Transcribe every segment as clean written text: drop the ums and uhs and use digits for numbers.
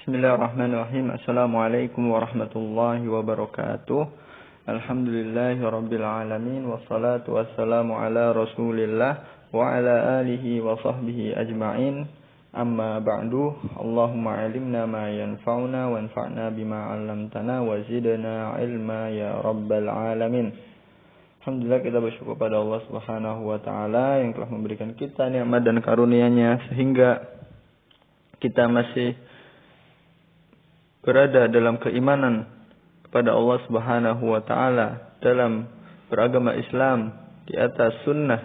Bismillahirrahmanirrahim. Assalamualaikum warahmatullahi wabarakatuh. Alhamdulillahirabbil alamin wassalatu wassalamu ala Rasulillah wa ala alihi wa sahbihi ajma'in. Amma ba'du. Allahumma 'allimna ma yanfa'una wanfa'na bima 'allamtana wa zidna 'ilma ya rabbal alamin. Alhamdulillah, kita bersyukur pada Allah Subhanahu wa taala yang telah memberikan kita nikmat dan karunia-Nya sehingga kita masih berada dalam keimanan kepada Allah Subhanahu wa taala, dalam beragama Islam di atas sunnah,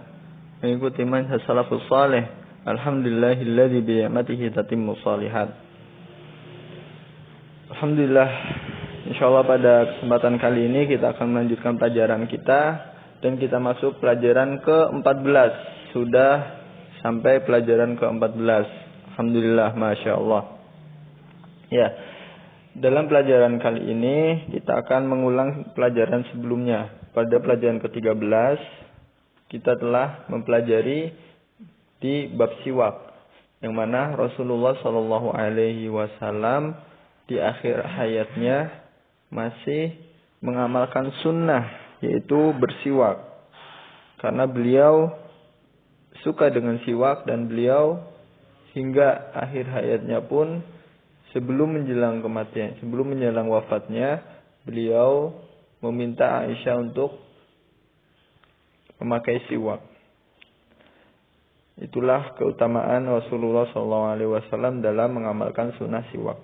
mengikuti manhaj salafus saleh. Alhamdulillahilladzi bi ni'matihi tatimmu shalihat. Alhamdulillah, insyaallah pada kesempatan kali ini kita akan melanjutkan pelajaran kita dan kita masuk pelajaran ke-14. Sudah sampai pelajaran ke-14. Alhamdulillah, masyaallah. Ya. Dalam pelajaran kali ini kita akan mengulang pelajaran sebelumnya. Pada pelajaran ke-13 kita telah mempelajari di bab siwak, yang mana Rasulullah Shallallahu Alaihi Wasallam di akhir hayatnya masih mengamalkan sunnah, yaitu bersiwak, karena beliau suka dengan siwak dan beliau hingga akhir hayatnya pun sebelum menjelang wafatnya, beliau meminta Aisyah untuk memakai siwak. Itulah keutamaan Rasulullah SAW dalam mengamalkan sunnah siwak.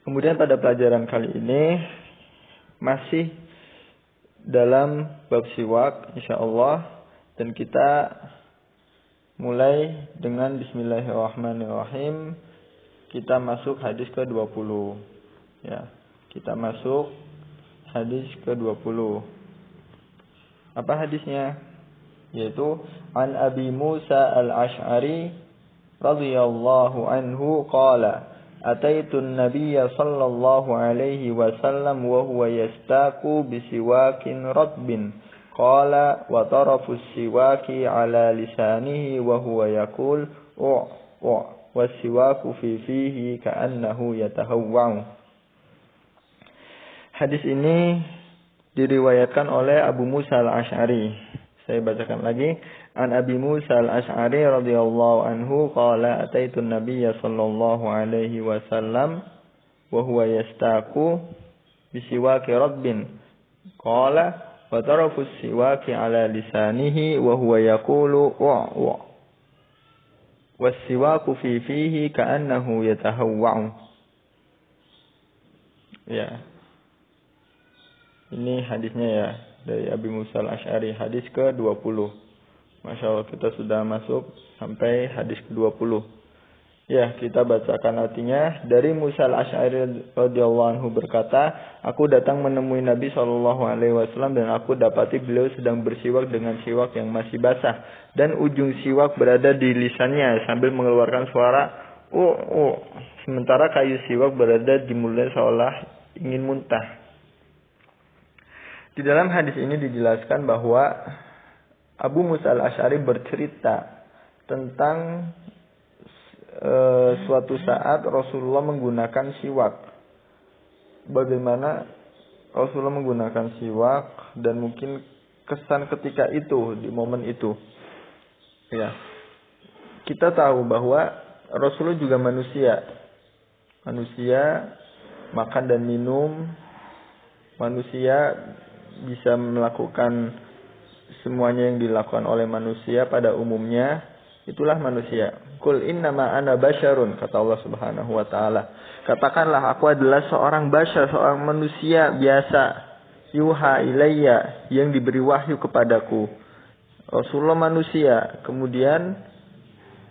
Kemudian pada pelajaran kali ini masih dalam bab siwak, insyaallah, dan kita mulai dengan Bismillahirrahmanirrahim. Kita masuk hadis ke-20. Ya, kita masuk hadis ke-20. Apa hadisnya? Yaitu an Abi Musa al-Ash'ari radhiyallahu anhu qala ataitu an-nabiyya sallallahu alaihi wasallam wa huwa yastaku bisiwakin ratbin qala wa tarafu as-siwaki ala lisanihi wa huwa yaqul wasiwaku fi fihi ka'annahu yatahawwa'u. Hadis ini diriwayatkan oleh Abu Musa al-Ash'ari. Saya bacakan lagi. An Abi Musa al-Ash'ari radhiyallahu anhu qala ataitu an-nabiyya sallallahu alaihi wasallam wa huwa yastaku bisiwaki rabbin qala wa tarafu as-siwaki ala lisanihi wa huwa yaqulu wasiwaku fi fihi ka'annahu yatahawwa'u. Ya. Ini hadisnya ya, dari Abi Musa al-Ash'ari, hadis ke-20. Masya Allah, kita sudah masuk sampai hadis ke-20. Ya, kita bacakan artinya. Dari Musa al-Ash'ari radhiyallahu anhu berkata, aku datang menemui Nabi SAW dan aku dapati beliau sedang bersiwak dengan siwak yang masih basah, dan ujung siwak berada di lisannya sambil mengeluarkan suara sementara kayu siwak berada di mulutnya seolah ingin muntah. Di dalam hadis ini dijelaskan bahwa Abu Musa al-Ash'ari bercerita tentang suatu saat Rasulullah menggunakan siwak. Bagaimana Rasulullah menggunakan siwak dan mungkin kesan ketika itu, di momen itu. Ya. Kita tahu bahwa Rasulullah juga manusia. Manusia makan dan minum. Manusia bisa melakukan semuanya yang dilakukan oleh manusia pada umumnya. Itulah manusia. Qul innama ana basyarun, kata Allah Subhanahu wa taala. Katakanlah, aku adalah seorang basyar, seorang manusia biasa. Yuha ilayya, yang diberi wahyu kepadaku. Rasulullah manusia, kemudian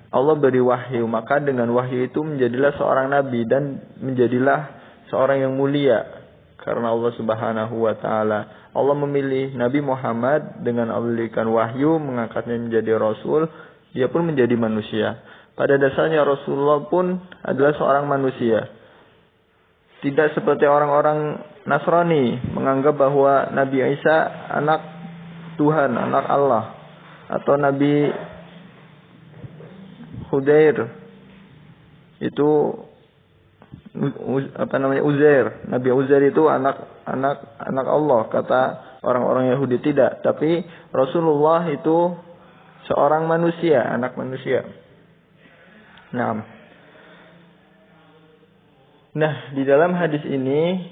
Allah beri wahyu, maka dengan wahyu itu menjadilah seorang nabi dan menjadilah seorang yang mulia karena Allah Subhanahu wa taala. Allah memilih Nabi Muhammad dengan Allah berikan wahyu, mengangkatnya menjadi rasul. Dia pun menjadi manusia. Pada dasarnya Rasulullah pun adalah seorang manusia. Tidak seperti orang-orang Nasrani menganggap bahwa Nabi Isa anak Tuhan, anak Allah, atau Nabi Hudair itu Uzair. Nabi Uzair itu anak Allah kata orang-orang Yahudi. Tidak, tapi Rasulullah itu seorang manusia, anak manusia. Nah, di dalam hadis ini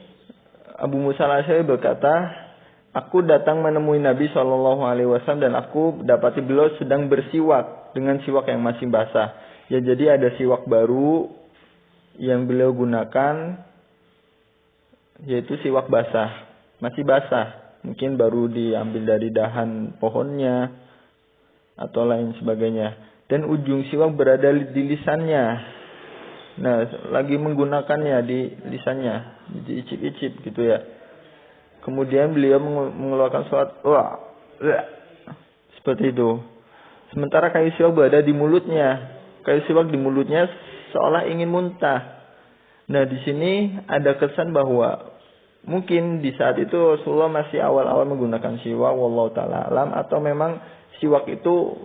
Abu Musa al-Asy'ari berkata, aku datang menemui Nabi SAW dan aku dapati beliau sedang bersiwak dengan siwak yang masih basah. Ya, jadi ada siwak baru yang beliau gunakan, yaitu siwak basah. Masih basah. Mungkin baru diambil dari dahan pohonnya atau lain sebagainya. Dan ujung siwak berada di lisannya. Nah, lagi menggunakannya di lisannya. Diicip-icip gitu ya. Kemudian beliau mengeluarkan suatu seperti itu. Sementara kayu siwak berada di mulutnya. Kayu siwak di mulutnya seolah ingin muntah. Nah, di sini ada kesan bahwa mungkin di saat itu Rasulullah masih awal-awal menggunakan siwak, wallahu taala alam, atau memang siwak itu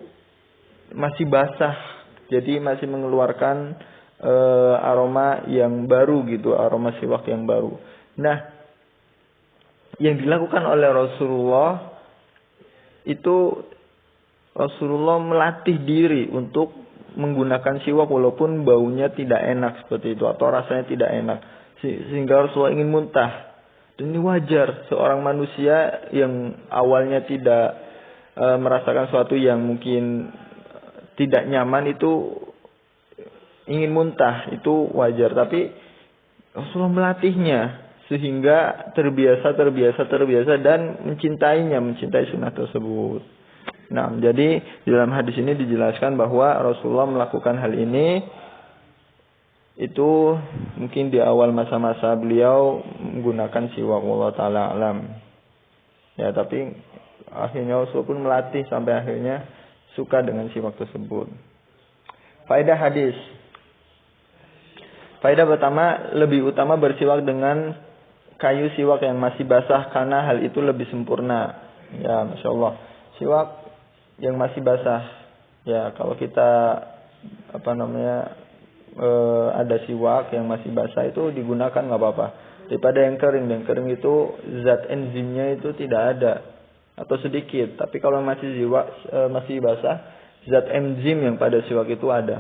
masih basah, jadi masih mengeluarkan aroma yang baru gitu, aroma siwak yang baru. Nah, yang dilakukan oleh Rasulullah itu Rasulullah melatih diri untuk menggunakan siwak walaupun baunya tidak enak seperti itu atau rasanya tidak enak, sehingga Rasulullah ingin muntah. Dan ini wajar, seorang manusia yang awalnya tidak merasakan sesuatu yang mungkin tidak nyaman itu ingin muntah, itu wajar. Tapi Rasulullah melatihnya sehingga terbiasa dan mencintai sunnah tersebut. Nah, jadi di dalam hadis ini dijelaskan bahwa Rasulullah melakukan hal ini itu mungkin di awal masa-masa beliau menggunakan siwak, wallahu taala alam. Ya, tapi akhirnya Rasul pun melatih sampai akhirnya suka dengan siwak tersebut. Faedah hadis. Faedah pertama, lebih utama bersiwak dengan kayu siwak yang masih basah karena hal itu lebih sempurna. Ya, Masya Allah. Siwak yang masih basah. Ya, kalau kita ada siwak yang masih basah itu digunakan nggak apa-apa. Daripada yang kering. Dan kering itu zat enzimnya itu tidak ada atau sedikit. Tapi kalau masih basah, zat enzim yang pada siwak itu ada.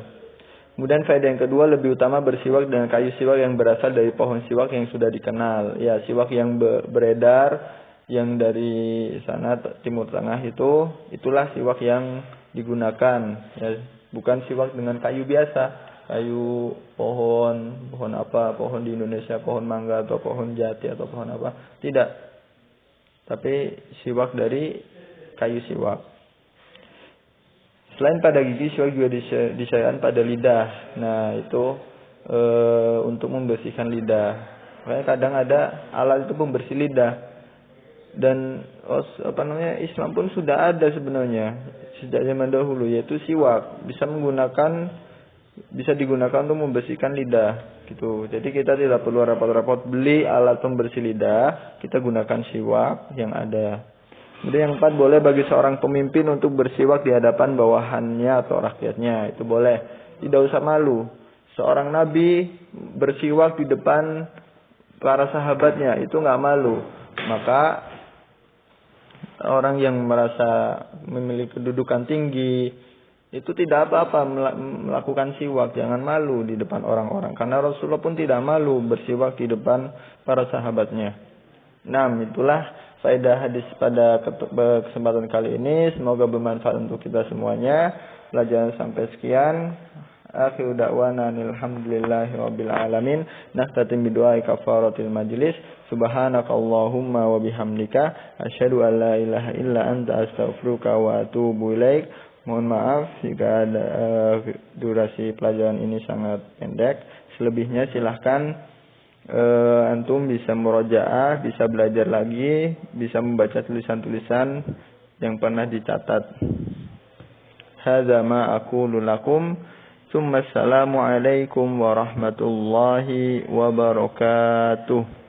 Kemudian faedah yang kedua, lebih utama bersiwak dengan kayu siwak yang berasal dari pohon siwak yang sudah dikenal. Ya, siwak yang beredar yang dari sana Timur Tengah itulah siwak yang digunakan. Ya, bukan siwak dengan kayu biasa, kayu pohon di Indonesia, pohon mangga atau pohon jati atau pohon apa, tidak. Tapi siwak dari kayu siwak. Selain pada gigi, siwak juga disayangkan pada lidah. Nah, itu untuk membersihkan lidah. Makanya kadang ada alat itu pembersih lidah. Dan Islam pun sudah ada sebenarnya sejak zaman dahulu, yaitu siwak bisa digunakan untuk membersihkan lidah gitu. Jadi kita tidak perlu repot-repot beli alat pembersih lidah, kita gunakan siwak yang ada. Kemudian yang keempat, boleh bagi seorang pemimpin untuk bersiwak di hadapan bawahannya atau rakyatnya, itu boleh, tidak usah malu. Seorang nabi bersiwak di depan para sahabatnya, itu nggak malu. Maka orang yang merasa memiliki kedudukan tinggi itu tidak apa-apa melakukan siwak, jangan malu di depan orang-orang, karena Rasulullah pun tidak malu bersiwak di depan para sahabatnya. Nah, itulah faedah hadis pada kesempatan kali ini. Semoga bermanfaat untuk kita semuanya. Pelajaran sampai sekian. Akhiru da'wana alhamdulillahirabbil alamin. Nakhtatim bidu'a kafaratil majlis. Subhanakallahumma wa bihamdika asyhadu an la ilaha illa anta astaghfiruka wa atubu ilaik. Mohon maaf jika ada durasi pelajaran ini sangat pendek. Selebihnya silahkan antum bisa murojaah, bisa belajar lagi, bisa membaca tulisan-tulisan yang pernah dicatat. Hadza ma aqulu lakum. Assalamualaikum warahmatullahi wabarakatuh.